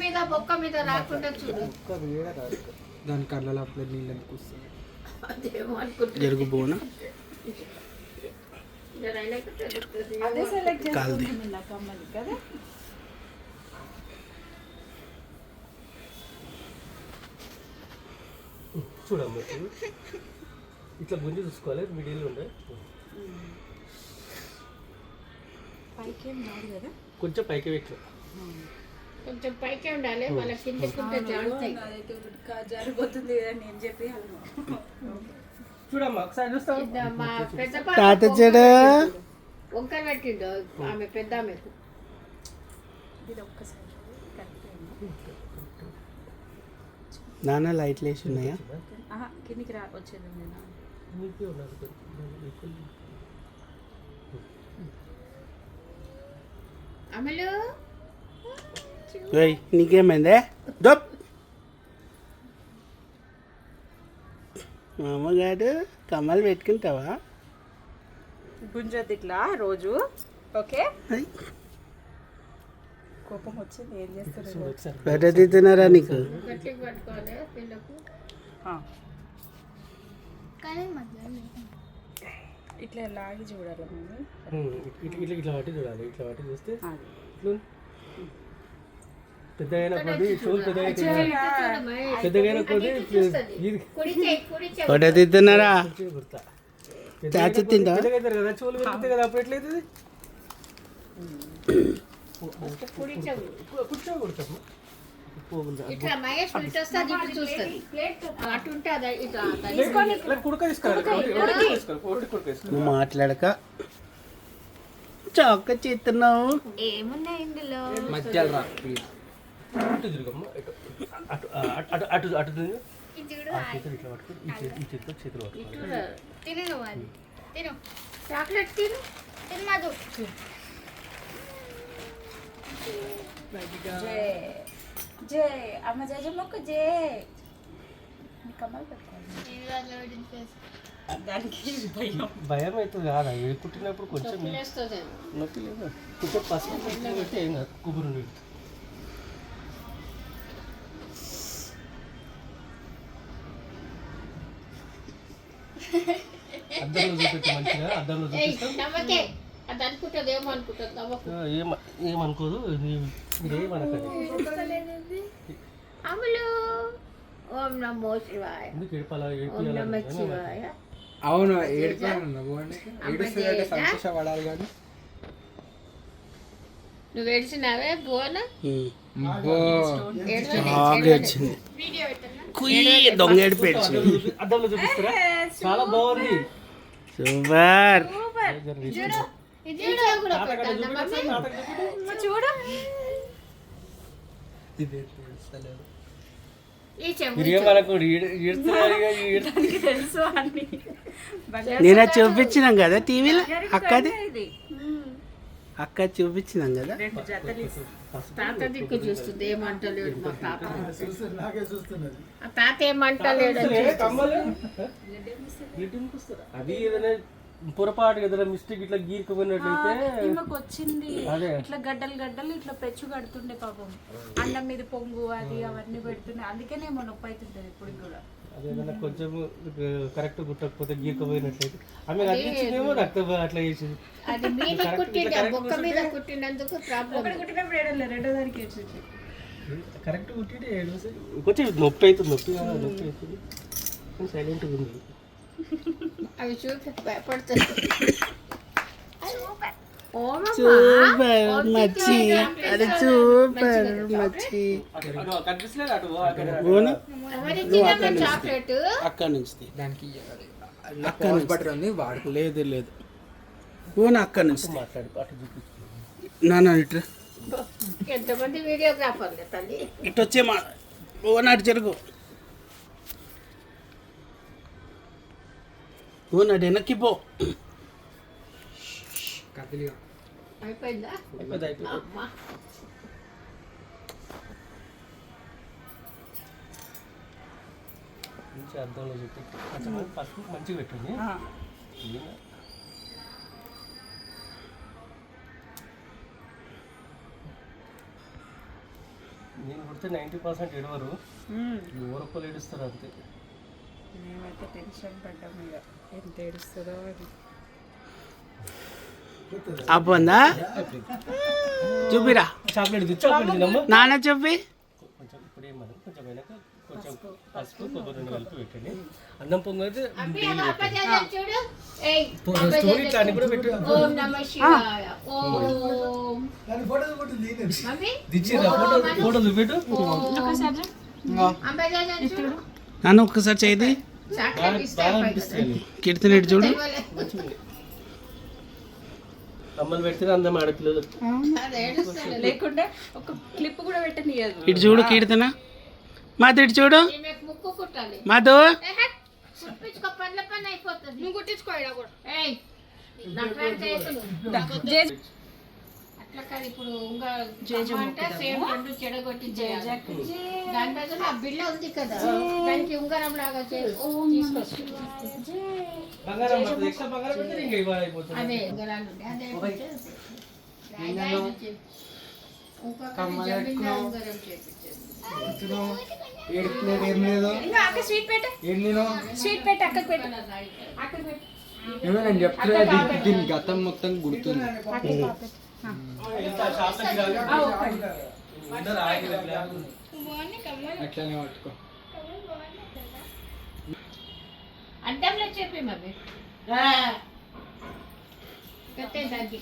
మీద బొక్క మీద రాకుండా చూడు. దాని కళ్ళలో అప్పుడే నీళ్ళని కూస్తుంది. అదేమో అనుకుంటున్నా. జరుగు బోనా అదే సెలెక్ట్ చేసుకుంటుంది నా కమ్మలు కదా. చూడమ్మా ఇట్లా గుంజి చూసుకోవాలి, మిడిల్ ఉండే పైకి ఏం రాదు కదా. కొంచెం పైకి పెట్టు. కొంచెం పైకే ఉండాలి, వాళ్ళ కిందకుంటే జారుతాయి. అదైతే జారిపోతుంది కదా నేను చెప్పి. చూడమ్మా ఒకసారి చూస్తావు. మా పెద్ద తాత చెడ వంకర పెట్టిండు ఆమె పెద్ద ఆమెకు. ఇది ఒక్కసారి నాన్న లైట్లు వేసి ఉన్నాయా? కిందికి వచ్చేది నేను. అమలు నీకేమైందే? డొప్ మా అమ్మగారు కమ్మలు పెట్టుకుంటావా? గుంజద్ది ఇట్లా రోజు. ఓకే కోపం వచ్చింది ఏం చేస్తారు. ఫోటో తీస్తున్నారా నీకు? గట్టిగా పట్టుకోవాలి పిల్లకు. ఇట్లా లాగి చూడాలి మమ్మీ. ఇట్లా ఇట్లా పట్టి చూడాలి. ఇట్లా పట్టి చూస్తే పెద్దగైన కొద్ది చెవులు పెద్దగైన కొద్ది ఫోటో తీస్తున్నారా? గుర్తా చాచి తింటా పెద్దగైతారు కదా, చెవులు పెరుగుతాయి కదా, అప్పుడు ఎట్లయితుంది? కూర్చోకూడతాము. ఇట్లా మహేష్ ఇటు వస్తే అది ఇటు చూస్తుంది. అటు ఉంటే అది ఇటు కుడక తీసుకోవాలి. నువ్వు మాట్లాడక చౌక చేస్తున్నావు. ఏమున్నాయి ఇందులో? మధ్యలో రా అటు తిరుగమ్మ, అటు అటు అటు అటు తిరుగు. చేతులు ఇట్లా పట్టుకుని ఈ చేతితో చేతులు పట్టుకోవాలి. తిను అది తిను చాక్లెట్ తిను తినమాదు. జై అమ్మ జయ మొక్క జై. కమ్మలు పెట్టుకోవాలి. దానికి భయం అవుతుంది కాదా? ఏ కుట్టినప్పుడు కొంచెం తినేస్తుంది. నొప్పి లేదు. కొంచెం పసుపు పెట్టి ఏం కాదు, కుబురు నీళ్ళు. అద్దంలో చూపెట్టి మంచిగా, అద్దంలో చూపిస్తాం. నమ్మకే అది అనుకుంటుంది, ఏమో అనుకుంటుంది. నమ్మకు ఏమనుకోదు, మీరేమనకండి. అమలు ఓం నమో శివాయ. ఎందుకు ఏడుపాలా? ఓం నమ శివాయ. అవును ఏడుపాలన్నా ఏడుస్తుందంటే సంతోషపడాలి కానీ. నువ్వు ఏడిచినావే బోన వచ్చింది దొంగ ఏడుపు ఏడ్చింది. అద్దంలో చూపిస్తారా? చాలా బాగుంది, సూపర్. చూడు తెలుసు అన్ని. నేను అది చూపించినాం కదా టీవీలో. అక్కది అక్క చూపించినాం కదా. రెండు జతలు తాత దిక్కు చూస్తుంది, ఏమంటలేడు మా తాత. ఆ తాత ఏమంటలేడు. అది ఏదైనా పొరపాటు ఏదైనా మిస్టేక్ ఇట్లా గీరుకుపోయినట్లయితే ఈమెకు వచ్చింది. ఇట్లా గడ్డలు గడ్డలు ఇట్లా పెచ్చు కడుతుండే పాపం. అన్నం మీద పొంగు అది అవన్నీ పెడుతుండే. అందుకేనేమో నొప్పి అవుతుంటది ఇప్పుడు కూడా. అదేదన్నా కొంచెం కరెక్ట్ గుట్టకపోతే గీరుకుపోయినట్లయితే ఆమె అనిపించిందేమో రక్తం అట్లా చేసింది. అది మీద కుట్టింది, బొక్క మీద కుట్టినందుకు ప్రాబ్లం. కుట్టినప్పుడు ఏడలే, రెండో దానికి ఏడ్చింది. కరెక్ట్ కుట్టింటే కొంచెం నొప్పి అవుతుంది. నొప్పి అవుతుంది, సైలెంట్గా ఉంది. అవి చూపి భయపడుతుంది. సూపర్ మచ్చి, అది సూపర్ మచ్చి. చాక్లెట్ అక్కడ నుంచి దానికి అక్కడ బట్టర్ ఉంది వాడు. లేదు లేదు ఓనా అక్కడ నుంచి మాట్లాడు, అటు చూపించు. నాన్న ఇటు ఎంతమంది వీడియోగ్రాఫర్లు తల్లి. ఇటు వచ్చే మా ఓనాడు జరుగు. ఓనాడు వెనక్కి పో. కదిలిగా అయిపోయిందా? అమ్మా మంచి అర్థంలో చెప్పి ఫస్ట్ మంచిగా పెట్టింది. నేను కూడా పుడితే 90% ఏడవరు, ఎవరొక్కరు ఏడుస్తారు అంతే. మేమైతే టెన్షన్ పడ్డాం ఇక ఎంత ఏడుస్తుందో అని. అబ్బుందా చూపిరా చాక్లెట్ తినమ్మా. నాన్న చూపి. కొంచెం ఇప్పుడు ఏమన్నా కొంచెం అయినాక కొంచెం పసుపు కొబ్బరి నూనె కలిపి పెట్టండి. అన్నం పొంగు అయితే చూడు ఏయ్ స్టోరీ ఇట్లా అని కూడా పెట్టు. ఓం నమః శివాయ ఓం మమ్మీ దిచ్చిరా ఫోటో చూపెట్టు. ఒకసారి అంబేజాజన్ చూడు నాన్న ఒక్కసారి చేయది చాక్లెట్ ఇస్తే బాగా అనిపిస్తుంది. కిడుతున్నట్టు చూడు. అమ్మలు పెడితే అందం ఆడపిల్లలు. అది ఏడుస్తాడు లేకుండా ఒక క్లిప్ కూడా పెట్టనియదు. ఇటు చూడు కీర్తన. మధు ఇటు చూడు. ఈమెకు ముక్కు కుట్టాలి మధు కుట్టించుకో పనుల పని అయిపోతుంది నువ్వు కుట్టించుకో ఇలా కూడా ఏయ్ నాకు చేతులు అట్లా కాదు ఇప్పుడు ఇంకా అంటే సేమ్ రెండు చెడగొట్టి చేయాలి దాని బదులు ఆ బిళ్ళ ఉంది కదా దానికి ఉంగరం లాగా బంగారం పడుతుంది. ఎక్స్ట్రా బంగారం పెడితే ఇంకా ఇవాళ అయిపోతుంది. అదే ఉంగరాలు ఉండే అదే ఉంగరం చేపించేది ఏడుపులేదు ఏం లేదు. ఇంకా అక్క స్వీట్ పెట్ట, ఏం నేను స్వీట్ పెట్ట, అక్కకు పెట్ట, అక్కకు పెట్ట, ఏమో నేను చెప్తున్నా దీని గతం మొత్తం గుర్తుంది. ఎంత షాప్లకి రాగా అందరూ ఆగి వెళ్ళారు. అట్లానే పట్టుకో. అడ్డంలో చెప్పి మమ్మీ దానికి